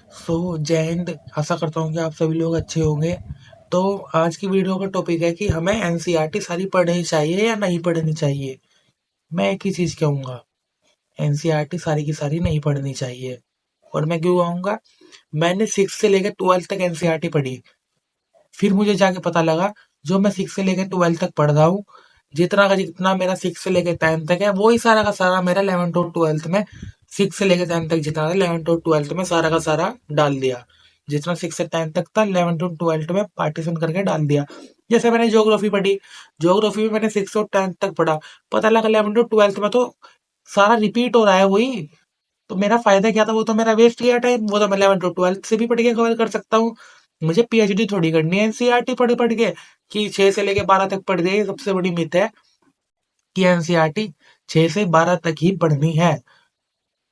जय हिंद। आशा करता हूँ कि आप सभी लोग अच्छे होंगे। तो आज की वीडियो का टॉपिक है कि हमें एनसीईआरटी सारी पढ़नी चाहिए या नहीं पढ़नी चाहिए। मैं एक ही चीज कहूंगा, एनसीईआरटी सारी की सारी नहीं पढ़नी चाहिए। और मैं क्यों कहूंगा, मैंने 6 से लेकर 12 तक एनसीईआरटी पढ़ी। फिर मुझे जाके पता लगा, जो मैं 6 से लेकर 12 तक पढ़ रहा हूँ, जितना का जितना मेरा 6 से लेकर 10 तक है, वही सारा का सारा मेरा 11th और 12th में, 6 से लेकर 10 तक जितना था 11th और 12th में सारा का सारा डाल दिया। जितना 6 से 10 तक था 11th और 12th में पार्टीशन करके डाल दिया। जैसे मैंने ज्योग्राफी पढ़ी, ज्योग्राफी में मैंने 6 और 10 तक पढ़ा, पता लगा 11th और 12th में तो सारा रिपीट हो रहा है वही। तो मेरा फायदा क्या था, वो तो मेरा वेस्ट गया टाइम। वो तो मैं 11th और 12th से भी पढ़ के कवर कर सकता हूँ। मुझे पीएचडी थोड़ी करनी है एनसीईआरटी पढ़ पढ़ के, कि 6 से लेके 12 तक पढ़ गए। सबसे बड़ी मिथ है कि एनसीईआरटी 6 से 12 तक ही पढ़नी है।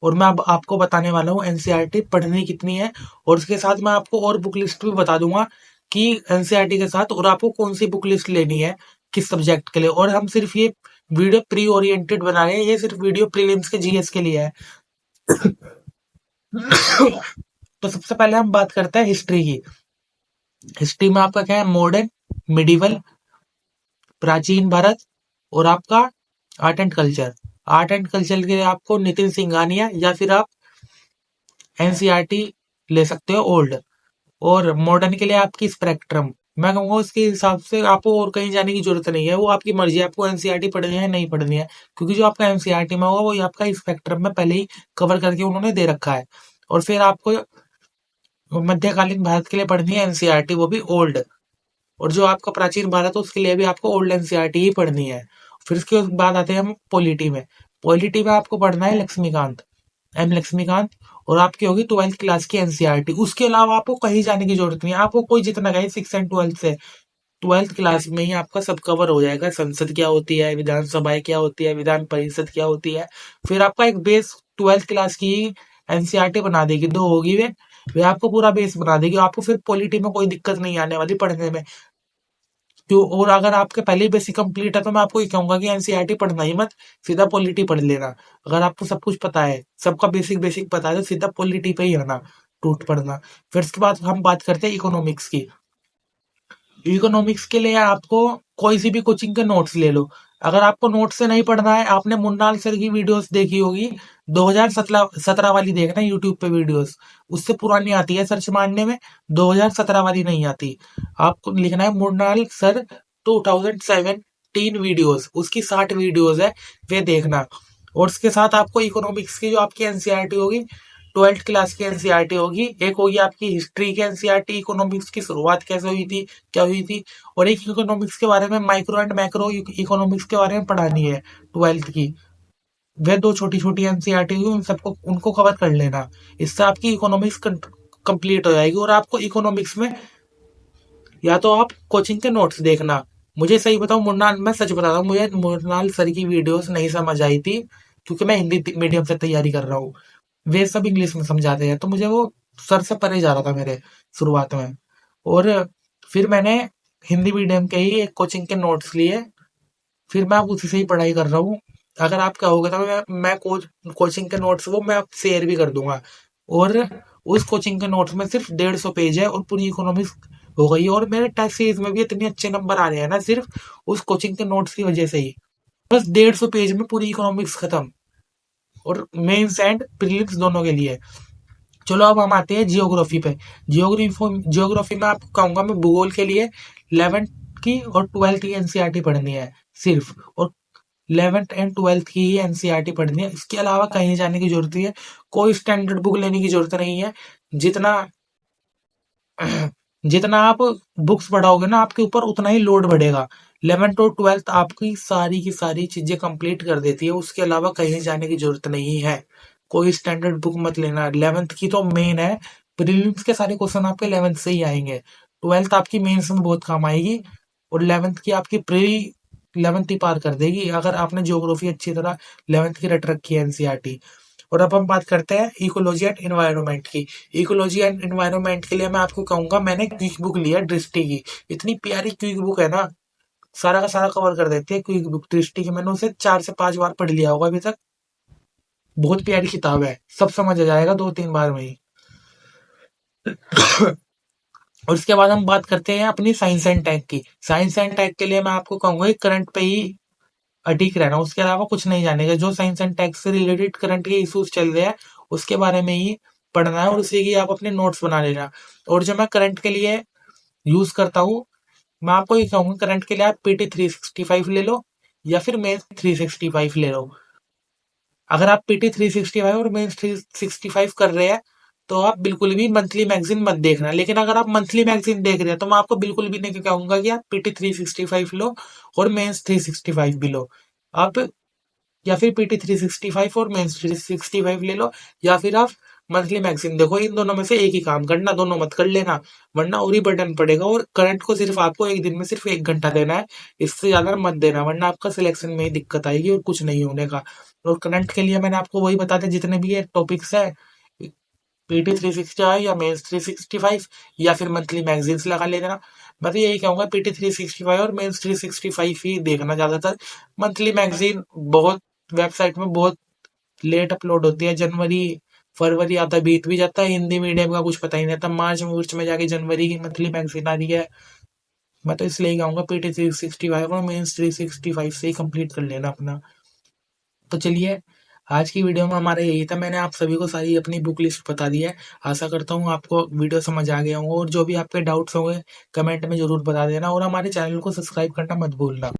और मैं अब आपको बताने वाला हूँ एनसीईआरटी पढ़नी कितनी है। और उसके साथ मैं आपको और बुक लिस्ट भी बता दूंगा कि एनसीईआरटी के साथ और आपको कौन सी बुक लिस्ट लेनी है किस सब्जेक्ट के लिए। और हम सिर्फ ये वीडियो प्री ओरिएंटेड बना रहे हैं, ये सिर्फ वीडियो प्रीलिम्स के जीएस के लिए है। तो सबसे पहले हम बात करते हैं हिस्ट्री की। हिस्ट्री में आपका क्या है, मॉडर्न, मिडिवल, प्राचीन भारत, और आपका art and culture. Art and culture के लिए आपको नितिन सिंघानिया या फिर आप एनसीईआरटी ले सकते हो ओल्ड। और मॉडर्न के लिए आपकी स्पेक्ट्रम। मैं कहूंगा उसके हिसाब से आपको और कहीं जाने की जरूरत नहीं है, वो आपकी मर्जी है, आपको एनसीईआरटी पढ़नी है नहीं पढ़नी है। क्योंकि जो आपका एनसीईआरटी में होगा वो आपका स्पेक्ट्रम में पहले ही कवर करके उन्होंने दे रखा है। और फिर आपको मध्यकालीन भारत के लिए पढ़नी है एनसीईआरटी, वो भी ओल्ड। और जो आपका प्राचीन भारत है उसके लिए भी आपको ओल्ड एनसीईआरटी ही पढ़नी है। फिर उसके बाद आते हैं हम पॉलिटी में। पॉलिटी में आपको पढ़ना है लक्ष्मीकांत, एम लक्ष्मीकांत। और आपकी होगी 12th क्लास की एनसीईआरटी। उसके अलावा आपको कहीं जाने की जरूरत नहीं है। आपको कोई जितना कहे 6 एंड 12 से, 12th क्लास में ही आपका सब कवर हो जाएगा। संसद क्या होती है, विधानसभाएं क्या होती है, विधान परिषद क्या होती है। फिर आपका एक बेस 12th क्लास की एनसीईआरटी बना देगी, दो होगी वे आपको पूरा बेस बना देगी। आपको फिर पॉलिटी में कोई दिक्कत नहीं आने वाली पढ़ने में। क्यों? और अगर आपके पहले ही बेसिक कंप्लीट है तो मैं आपको ये कहूंगा कि एनसीईआरटी पढ़ना ही मत, सीधा पॉलिटी पढ़ लेना। अगर आपको सब कुछ पता है, सबका बेसिक बेसिक पता है, तो सीधा पॉलिटी पे ही आना, टूट पड़ना। फिर उसके बाद हम बात करते हैं इकोनॉमिक्स की। इकोनॉमिक्स के लिए आपको कोई सी भी कोचिंग के नोट्स ले लो। अगर आपको नोट्स से नहीं पढ़ना है, आपने मुन्नाल सर की वीडियोस देखी होगी, 2017 वाली देखना यूट्यूब पे वीडियोस। उससे पुरानी आती है सर्च मारने में, 2017 वाली नहीं आती। आपको लिखना है मुन्नाल सर 2017 वीडियोस, उसकी 60 वीडियोस है, वे देखना। और उसके साथ आपको इकोनॉमिक्स की जो आपकी एनसीईआरटी होगी, 12th क्लास की एनसीईआरटी होगी। एक होगी आपकी हिस्ट्री की एनसीईआरटी, इकोनॉमिक्स की शुरुआत कैसे हुई थी, क्या हुई थी। और एक इकोनॉमिक्स के बारे में, माइक्रो एंड मैक्रो इकोनॉमिक्स के बारे में पढ़ानी है 12th की। वे दो छोटी छोटी एनसीईआरटी हुई, उन सबको उनको कवर कर लेना। इससे आपकी इकोनॉमिक्स कंप्लीट हो जाएगी। और आपको इकोनॉमिक्स में या तो आप कोचिंग के नोट्स देखना। मुझे सही बताऊं, मुन्नाल, मैं सच बता रहा हूँ, मुझे मुन्नाल सर की वीडियोस नहीं समझ आई थी, क्योंकि मैं हिंदी मीडियम से तैयारी कर रहा हूँ। वे सब इंग्लिश में समझाते हैं, तो मुझे वो सर से परे जा रहा था मेरे शुरुआत में। और फिर मैंने हिंदी मीडियम के ही एक कोचिंग के नोट्स लिए, फिर मैं अब उसी से ही पढ़ाई कर रहा हूँ। अगर आप कहोगे तो मैं कोचिंग के नोट्स वो मैं आप शेयर भी कर दूंगा। और उस कोचिंग के नोट्स में सिर्फ 150 पेज है और पूरी इकोनॉमिक्स हो गई है। और मेरे टेस्ट सीरीज में भी इतने अच्छे नंबर आ रहे हैं ना, सिर्फ उस कोचिंग के नोट्स की वजह से ही। बस 150 पेज में पूरी इकोनॉमिक्स खत्म, और मेंस एंड प्रीलिम्स दोनों के लिए। चलो अब हम आते हैं जियोग्राफी पे। जियोग्राफी में आपको कहूंगा मैं, भूगोल के लिए 11th की और 12th की एनसीईआरटी पढ़नी है सिर्फ। और 11th एंड 12th की ही एनसीईआरटी पढ़नी है, इसके अलावा कहीं जाने की जरूरत नहीं है। कोई स्टैंडर्ड बुक लेने की जरूरत नहीं है। जितना जितना आप बुक्स पढ़ाओगे ना, आपके ऊपर उतना ही लोड बढ़ेगा। 11th और 12th आपकी सारी की सारी चीजें कंप्लीट कर देती है, उसके अलावा कहीं जाने की जरूरत नहीं है। कोई स्टैंडर्ड बुक मत लेना। 11th की तो मेन है, प्रीलिम्स के सारे क्वेश्चन आपके 11th से ही आएंगे। 12th आपकी मेंस में बहुत काम आएगी, और 11th की आपकी प्री 11th ही पार कर देगी, अगर आपने ज्योग्राफी अच्छी तरह 11th की रट रखी है एनसीईआरटी। और अब हम बात करते हैं इकोलॉजी एंड एनवायरनमेंट की। इकोलॉजी एंड एनवायरनमेंट के लिए मैं आपको कहूंगा, मैंने क्विक बुक लिया दृष्टि की। इतनी प्यारी क्विक बुक है ना, सारा का सारा कवर कर देती है क्विक बुक दृष्टि की। मैंने उसे 4 से 5 बार पढ़ लिया होगा अभी तक। बहुत प्यारी किताब है, सब समझ आ जाएगा 2-3 बार में ही। और उसके बाद हम बात करते हैं अपनी साइंस एंड टेक की। साइंस एंड टेक के लिए मैं आपको कहूंगा कि करंट पे ही अडिग रहना, उसके अलावा कुछ नहीं जानेगा। जो साइंस एंड टेक से रिलेटेड करंट के इश्यूज चल रहे हैं उसके बारे में ही पढ़ना है और उसी की आप अपने नोट्स बना लेना। और जो मैं करंट के लिए यूज करता हूँ, मैं आपको ये कहूंगा करंट के लिए आप पीटी 365 ले लो या फिर मेंस 365 ले लो। अगर आप पीटी 365 और मेंस 365 कर रहे हैं तो आप बिल्कुल भी मंथली मैगजीन मत देखना। लेकिन अगर आप मंथली मैगजीन देख रहे हैं तो मैं आपको बिल्कुल भी नहीं कहूंगा कि आप पीटी 365 लो और मेंस 365 भी लो। आप या फिर पीटी 365 और मेंस 365 ले लो, या फिर आप मंथली मैगजीन देखो। इन दोनों में से एक ही काम करना, दोनों मत कर लेना, वरना और ही बर्डन पड़ेगा। और करंट को सिर्फ आपको एक दिन में सिर्फ 1 घंटा देना है, इससे ज्यादा मत देना, वरना आपका सिलेक्शन में ही दिक्कत आएगी और कुछ नहीं होने का। और करंट के लिए मैंने आपको वही बता दिया जितने भी ये टॉपिक्स है, पीटी 365 या मेंस 365 या फिर मंथली मैगजीन्स लगा लेना। मैं तो यही कहूंगा पीटी 365 और मेंस 365 ही देखना ज्यादातर। मंथली मैगजीन बहुत वेबसाइट में बहुत लेट अपलोड होती है, जनवरी फरवरी आता बीत भी जाता है, हिंदी मीडियम का कुछ पता ही नहीं था, मार्च मार्च में जाके जनवरी की मंथली मैगजीन आ रही है। मैं तो इसलिए कहूंगा पीटी 365 और मेंस 365 से ही कंप्लीट कर लेना अपना। तो चलिए, आज की वीडियो में हमारा यही था, मैंने आप सभी को सारी अपनी बुक लिस्ट बता दी है। आशा करता हूँ आपको वीडियो समझ आ गया होगा, और जो भी आपके डाउट्स होंगे कमेंट में जरूर बता देना, और हमारे चैनल को सब्सक्राइब करना मत भूलना।